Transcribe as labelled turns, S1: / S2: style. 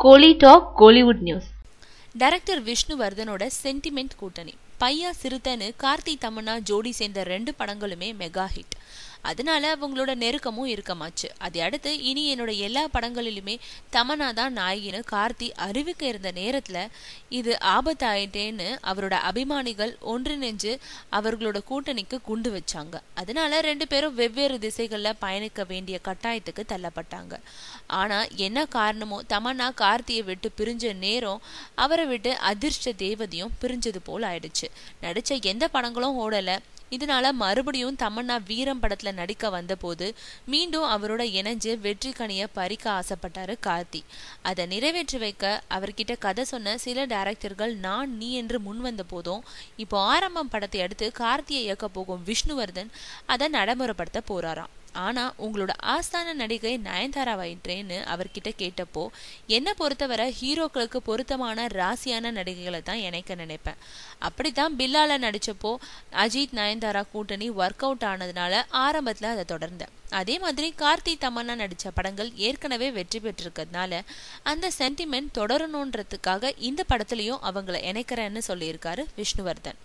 S1: கோலி talk Kollywood news.
S2: Director விஷ்ணுவர்தனோட sentiment கூட்டணி பையா சிறுத்தைன்னு கார்த்தி தமன்னா ஜோடி சேர்ந்த 2 படங்களுமே மெகா ஹிட். அதனால அவங்களோட நெருக்கமும் இருக்கமாச்சு. அதை அடுத்து இனி என்னோட எல்லா படங்களிலுமே தமன்னா தான் நாயகின்னு கார்த்தி அறிவிக்க இருந்த நேரத்துல இது ஆபத்தாயிட்டேன்னு அவரோட அபிமானிகள் ஒன்றிணைஞ்சு அவர்களோட கூட்டணிக்கு குண்டு வச்சாங்க. அதனால 2 பேரும் வெவ்வேறு திசைகள்ல பயணிக்க வேண்டிய கட்டாயத்துக்கு தள்ளப்பட்டாங்க. ஆனா என்ன காரணமோ தமன்னா கார்த்தியை விட்டு பிரிஞ்ச நேரம் அவரை விட்டு அதிர்ஷ்ட தேவதையும் பிரிஞ்சது போல் ஆயிடுச்சு. நடிச்ச எந்த படங்களும் ஓடல. இதனால மறுபடியும் தமன்னா வீரம் படத்துல நடிக்க வந்த போது மீண்டும் அவரோட இணைஞ்சு வெற்றி கனிய பறிக்க ஆசைப்பட்டாரு கார்த்தி. அதை நிறைவேற்றி வைக்க அவர்கிட்ட கதை சொன்ன சில டைரக்டர்கள் நான் நீ என்று முன் வந்த போதும் இப்போ ஆரம்பம் படத்தை அடுத்து கார்த்தியை இயக்க போகும் விஷ்ணுவர்தன் அதை நடைமுறைப்படுத்த போறாராம். ஆனா உங்களோட ஆஸ்தான நடிகை நயன்தாரா வயிற்றேன்னு அவர்கிட்ட கேட்டப்போ என்ன பொறுத்தவரை ஹீரோக்களுக்கு பொருத்தமான ராசியான நடிகைகளை தான் இணைக்க நினைப்பேன். அப்படித்தான் பில்லால நடிச்சப்போ அஜித் நயன்தாரா கூட்டணி ஒர்க் அவுட் ஆனதுனால ஆரம்பத்துல அதை தொடர்ந்தேன். அதே மாதிரி கார்த்தி தமன்னா நடிச்ச படங்கள் ஏற்கனவே வெற்றி பெற்றிருக்கிறதுனால அந்த சென்டிமெண்ட் தொடரணுன்றதுக்காக இந்த படத்துலயும் அவங்களை இணைக்கிறேன்னு சொல்லியிருக்காரு விஷ்ணுவர்தன்.